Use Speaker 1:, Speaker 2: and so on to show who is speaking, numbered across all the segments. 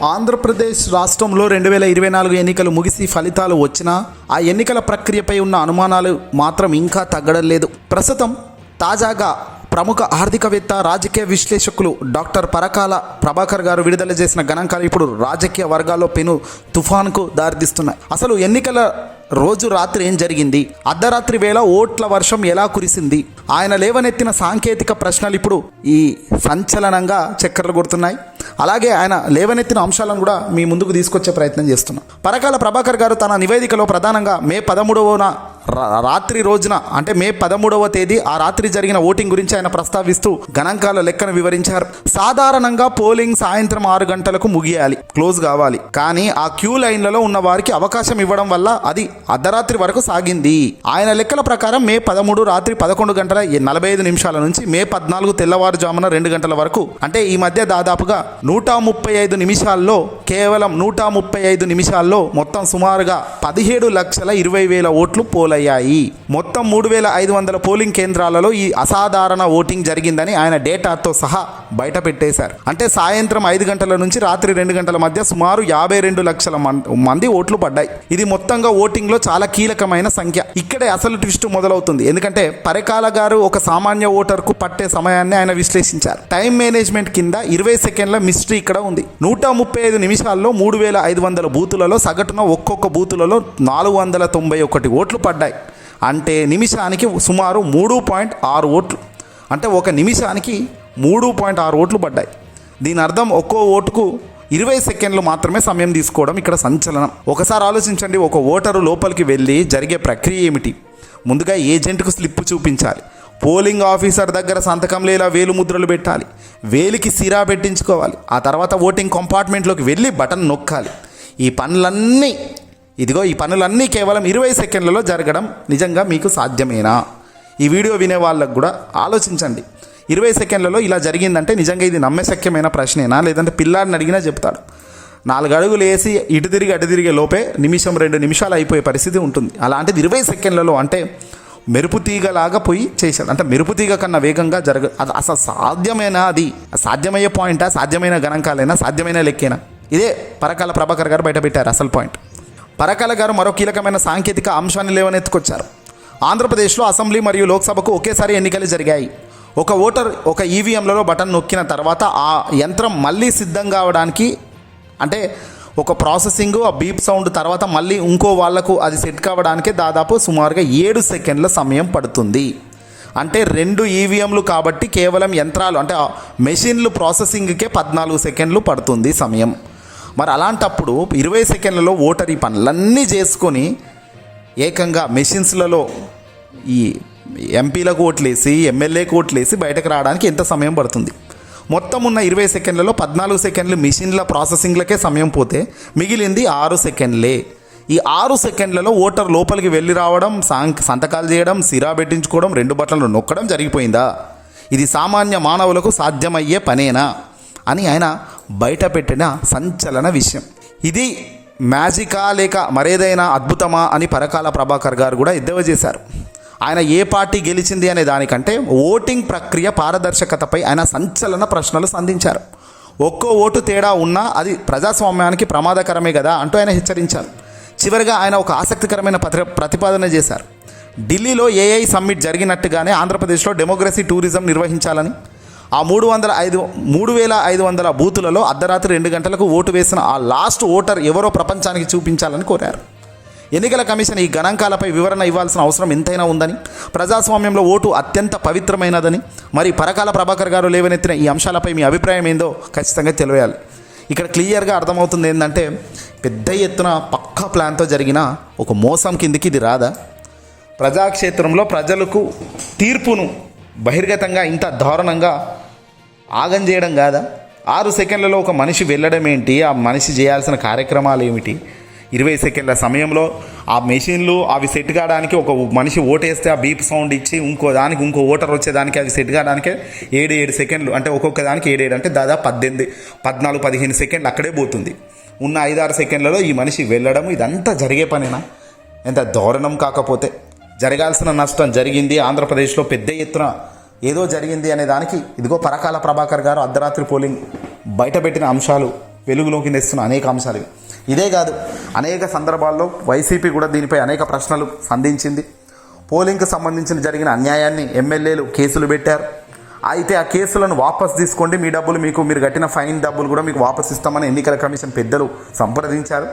Speaker 1: ఆంధ్రప్రదేశ్ రాష్ట్రంలో 2024 ఎన్నికలు ముగిసి ఫలితాలు వచ్చినా ఆ ఎన్నికల ప్రక్రియపై ఉన్న అనుమానాలు మాత్రం ఇంకా తగ్గడం లేదు. ప్రస్తుతం తాజాగా ప్రముఖ ఆర్థికవేత్త రాజకీయ విశ్లేషకులు డాక్టర్ పరకాల ప్రభాకర్ గారు విడుదల చేసిన గణాంకాలు ఇప్పుడు రాజకీయ వర్గాల్లో పెను తుఫాన్కు దారితీస్తున్నాయి. అసలు ఎన్నికల రోజు రాత్రి ఏం జరిగింది, అర్ధరాత్రి వేళ ఓట్ల వర్షం ఎలా కురిసింది, ఆయన లేవనెత్తిన సాంకేతిక ప్రశ్నలు ఇప్పుడు ఈ సంచలనంగా చక్కర్లు కొడుతున్నాయి. అలాగే ఆయన లేవనెత్తిన అంశాలను కూడా మీ ముందుకు తీసుకొచ్చే ప్రయత్నం చేస్తున్నాం. పరకాల ప్రభాకర్ గారు తన నివేదికలో ప్రధానంగా మే 13వ రాత్రి రోజున అంటే మే 13వ తేదీ ఆ రాత్రి జరిగిన ఓటింగ్ గురించి ఆయన ప్రస్తావిస్తూ గణాంకాల లెక్కను వివరించారు. సాధారణంగా పోలింగ్ సాయంత్రం 6 గంటలకు ముగియాలి, క్లోజ్ కావాలి. కానీ ఆ క్యూ లైన్లలో ఉన్న వారికి అవకాశం ఇవ్వడం వల్ల అది అర్ధరాత్రి వరకు సాగింది. ఆయన లెక్కల ప్రకారం మే 13 రాత్రి 11:45 నుంచి మే 14 తెల్లవారుజామున 2 గంటల వరకు, అంటే ఈ మధ్య దాదాపుగా 135 నిమిషాల్లో, కేవలం 135 నిమిషాల్లో మొత్తం సుమారుగా 17,20,000 ఓట్లు పోలయ్యాయి. మొత్తం 3,500 పోలింగ్ కేంద్రాలలో ఈ అసాధారణ ఓటింగ్ జరిగిందని ఆయన డేటాతో సహా బయట పెట్టేశారు. అంటే సాయంత్రం 5 గంటల నుంచి రాత్రి 2 గంటల మధ్య సుమారు 52 లక్షల మంది ఓట్లు పడ్డాయి. ఇది మొత్తంగా ఓటింగ్లో చాలా కీలకమైన సంఖ్య. ఇక్కడే అసలు ట్విస్ట్ మొదలవుతుంది. ఎందుకంటే పరకాల గారు ఒక సామాన్య ఓటర్కు పట్టే సమయాన్ని ఆయన విశ్లేషించారు. టైం మేనేజ్మెంట్ కింద 20 సెకండ్ల మిస్టరీ ఇక్కడ ఉంది. 135 నిమిషాల్లో 3,500 బూతులలో సగటున ఒక్కొక్క బూతులలో 491 ఓట్లు పడ్డాయి. అంటే నిమిషానికి సుమారు 3.6 ఓట్లు, అంటే ఒక నిమిషానికి 3.6 ఓట్లు పడ్డాయి. దీని అర్థం ఒక్కో ఓటుకు 20 సెకండ్లు మాత్రమే సమయం తీసుకోవడం ఇక్కడ సంచలనం. ఒకసారి ఆలోచించండి, ఒక ఓటరు లోపలికి వెళ్ళి జరిగే ప్రక్రియ ఏమిటి? ముందుగా ఏజెంట్కు స్లిప్ చూపించాలి, పోలింగ్ ఆఫీసర్ దగ్గర సంతకం లేదా వేలు ముద్రలు పెట్టాలి, వేలికి సిరా పెట్టించుకోవాలి, ఆ తర్వాత ఓటింగ్ కంపార్ట్మెంట్లోకి వెళ్ళి బటన్ నొక్కాలి. ఈ పనులన్నీ కేవలం 20 సెకండ్లలో జరగడం నిజంగా మీకు సాధ్యమేనా? ఈ వీడియో వినే వాళ్ళకు కూడా ఆలోచించండి. 20 సెకండ్లలో ఇలా జరిగిందంటే నిజంగా ఇది నమ్మశక్యమైన ప్రశ్నేనా? లేదంటే పిల్లాడిని అడిగినా చెప్తాడు. 4 అడుగులు వేసి ఇటు తిరిగి అటు తిరిగే లోపే నిమిషం 2 నిమిషాలు అయిపోయే పరిస్థితి ఉంటుంది. అలాంటిది 20 సెకండ్లలో, అంటే మెరుపు తీగలాగా పోయి చేశాడు. అంటే మెరుపు తీగ కన్నా వేగంగా అది అసలు సాధ్యమేనా? అది సాధ్యమయ్యే పాయింటా? సాధ్యమైన గణాంకాలైనా? సాధ్యమైన లెక్కేనా? ఇదే పరకాల ప్రభాకర్ గారు బయటపెట్టారు అసలు పాయింట్. పరకాల గారు మరో కీలకమైన సాంకేతిక అంశాన్ని లేవనెత్తుకొచ్చారు. ఆంధ్రప్రదేశ్లో అసెంబ్లీ మరియు లోక్సభకు ఒకేసారి ఎన్నికలు జరిగాయి. ఒక ఓటర్ ఒక ఈవీఎంలలో బటన్ నొక్కిన తర్వాత ఆ యంత్రం మళ్ళీ సిద్ధం కావడానికి, అంటే ఒక ప్రాసెసింగ్, ఆ బీప్ సౌండ్ తర్వాత మళ్ళీ ఇంకో వాళ్లకు అది సెట్ కావడానికి దాదాపు సుమారుగా 7 సెకండ్ల సమయం పడుతుంది. అంటే 2 ఈవీఎంలు కాబట్టి కేవలం యంత్రాలు, అంటే మెషిన్లు ప్రాసెసింగ్కే 14 సెకండ్లు పడుతుంది సమయం. మరి అలాంటప్పుడు 20 సెకండ్లలో ఓటర్ ఈ పనులన్నీ చేసుకొని ఏకంగా మెషిన్స్లలో ఈ ఎంపీలకు ఓట్లేసి ఎమ్మెల్యేకు ఓట్లేసి బయటకు రావడానికి ఎంత సమయం పడుతుంది? మొత్తం ఉన్న 20 సెకండ్లలో 14 సెకండ్లు మిషన్ల ప్రాసెసింగ్లకే సమయం పోతే మిగిలింది 6 సెకండ్లే. ఈ 6 సెకండ్లలో ఓటర్ లోపలికి వెళ్ళి రావడం, సంతకాలు చేయడం, సిరా పెట్టించుకోవడం, 2 బటన్లు నొక్కడం జరిగిపోయిందా? ఇది సామాన్య మానవులకు సాధ్యమయ్యే పనేనా అని ఆయన బయట పెట్టిన సంచలన విషయం. ఇది మ్యాజికా లేక మరేదైనా అద్భుతమా అని పరకాల ప్రభాకర్ గారు కూడా ఎద్దేవా చేశారు. ఆయన ఏ పార్టీ గెలిచింది అనే దానికంటే ఓటింగ్ ప్రక్రియ పారదర్శకతపై ఆయన సంచలన ప్రశ్నలు సంధించారు. ఒక్కో ఓటు తేడా ఉన్నా అది ప్రజాస్వామ్యానికి ప్రమాదకరమే కదా అంటూ ఆయన హెచ్చరించారు. చివరిగా ఆయన ఒక ఆసక్తికరమైన ప్రతిపాదన చేశారు. ఢిల్లీలో ఏఐ సమ్మిట్ జరిగినట్టుగానే ఆంధ్రప్రదేశ్లో డెమోక్రసీ టూరిజం నిర్వహించాలని, ఆ 3,500 బూతులలో అర్ధరాత్రి 2 గంటలకు ఓటు వేసిన ఆ లాస్ట్ ఓటర్ ఎవరో ప్రపంచానికి చూపించాలని కోరారు. ఎన్నికల కమిషన్ ఈ గణాంకాలపై వివరణ ఇవ్వాల్సిన అవసరం ఎంతైనా ఉందని, ప్రజాస్వామ్యంలో ఓటు అత్యంత పవిత్రమైనదని, మరి పరకాల ప్రభాకర్ గారు లేవనెత్తిన ఈ అంశాలపై మీ అభిప్రాయం ఏందో ఖచ్చితంగా తెలియాలి. ఇక్కడ క్లియర్గా అర్థమవుతుంది ఏంటంటే, పెద్ద ఎత్తున పక్కా ప్లాన్తో జరిగిన ఒక మోసం కిందికి ఇది రాదా? ప్రజాక్షేత్రంలో ప్రజలకు తీర్పును బహిర్గతంగా ఇంత దారుణంగా ఆగం చేయడం కాదా? 6 సెకండ్లలో ఒక మనిషి వెళ్ళడం ఏంటి, ఆ మనిషి చేయాల్సిన కార్యక్రమాలు ఏమిటి? 20 సెకండ్ల సమయంలో ఆ మెషిన్లు అవి సెట్ కావడానికి, ఒక మనిషి ఓటేస్తే ఆ బీప్ సౌండ్ ఇచ్చి ఇంకో ఓటర్ వచ్చేదానికి అవి సెట్ కావడానికే 7 సెకండ్లు, అంటే ఒక్కొక్క దానికి 7 అంటే దాదాపు 14-15 సెకండ్లు అక్కడే పోతుంది. ఉన్న 5-6 సెకండ్లలో ఈ మనిషి వెళ్ళడం, ఇదంతా జరిగే పనేనా? ఎంత దారుణం! కాకపోతే జరగాల్సిన నష్టం జరిగింది. ఆంధ్రప్రదేశ్లో పెద్ద ఎత్తున ఏదో జరిగింది అనే దానికి ఇదిగో పరకాల ప్రభాకర్ గారు అర్ధరాత్రి పోలింగ్ బయటపెట్టిన అంశాలు వెలుగులోకి తెస్తున్న అనేక అంశాలు ఇవి. ఇదే కాదు, అనేక సందర్భాల్లో వైసీపీ కూడా దీనిపై అనేక ప్రశ్నలు సంధించింది. పోలింగ్కి సంబంధించిన జరిగిన అన్యాయాన్ని ఎమ్మెల్యేలు కేసులు పెట్టారు. అయితే ఆ కేసులను వాపస్ తీసుకోండి, మీ డబ్బులు మీరు కట్టిన ఫైన్ డబ్బులు కూడా మీకు వాపస్ ఇస్తామని ఎన్నికల కమిషన్ పెద్దలు సంప్రదించారు.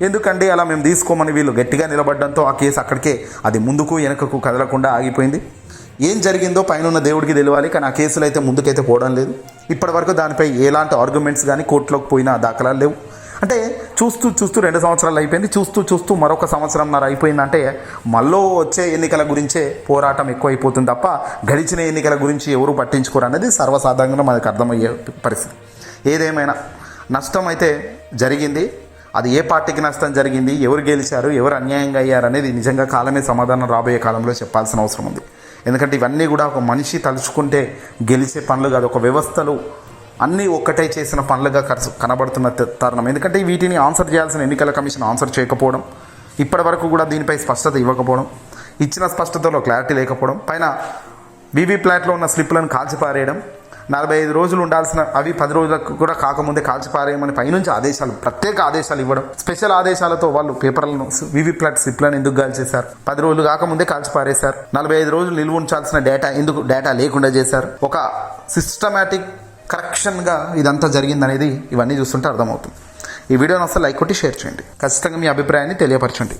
Speaker 1: ఎందుకంటే అలా మేము తీసుకోమని వీళ్ళు గట్టిగా నిలబడడంతో ఆ కేసు అక్కడికే అది ముందుకు వెనకకు కదలకుండా ఆగిపోయింది. ఏం జరిగిందో పైన దేవుడికి తెలియాలి, కానీ ఆ కేసులు అయితే ముందుకైతే పోవడం లేదు. ఇప్పటివరకు దానిపై ఎలాంటి ఆర్గ్యుమెంట్స్ కానీ కోర్టులోకి పోయిన దాఖలాలు లేవు. అంటే చూస్తూ 2 సంవత్సరాలు అయిపోయింది, చూస్తూ మరొక సంవత్సరంన్నర అయిపోయిందంటే మళ్ళీ వచ్చే ఎన్నికల గురించే పోరాటం ఎక్కువైపోతుంది తప్ప గడిచిన ఎన్నికల గురించి ఎవరు పట్టించుకోరు అనేది సర్వసాధారణంగా మనకు అర్థమయ్యే పరిస్థితి. ఏదేమైనా నష్టం అయితే జరిగింది. అది ఏ పార్టీకి నష్టం జరిగింది, ఎవరు గెలిచారు, ఎవరు అన్యాయంగా అయ్యారు అనేది నిజంగా కాలమే సమాధానం రాబోయే కాలంలో చెప్పాల్సిన అవసరం ఉంది. ఎందుకంటే ఇవన్నీ కూడా ఒక మనిషి తలుచుకుంటే గెలిచే పనులు కాదు, ఒక వ్యవస్థలు అన్నీ ఒక్కటే చేసిన పనులుగా కనబడుతున్న తరుణం. ఎందుకంటే వీటిని ఆన్సర్ చేయాల్సిన ఎన్నికల కమిషన్ ఆన్సర్ చేయకపోవడం, ఇప్పటి వరకు కూడా దీనిపై స్పష్టత ఇవ్వకపోవడం, ఇచ్చిన స్పష్టతలో క్లారిటీ లేకపోవడం, పైన వీవీప్యాట్లో ఉన్న స్లిప్లను కాల్చిపారేయడం, 45 రోజులు ఉండాల్సిన అవి 10 రోజులకు కూడా కాకముందే కాల్చిపారేయమని పైనుంచి ఆదేశాలు, ప్రత్యేక ఆదేశాలు ఇవ్వడం, స్పెషల్ ఆదేశాలతో వాళ్ళు పేపర్లను వీవీప్యాట్ స్లిప్లను ఎందుకు కాల్చేశారు, 10 రోజులు కాకముందే కాల్చిపారేశారు, 45 రోజులు నిల్వ ఉంచాల్సిన డేటా లేకుండా చేశారు. ఒక సిస్టమేటిక్ కరెక్షన్గా ఇదంతా జరిగిందనేది ఇవన్నీ చూస్తుంటే అర్థమవుతుంది. ఈ వీడియోని అసలు లైక్ కొట్టి షేర్ చేయండి, ఖచ్చితంగా మీ అభిప్రాయాన్ని తెలియపరచండి.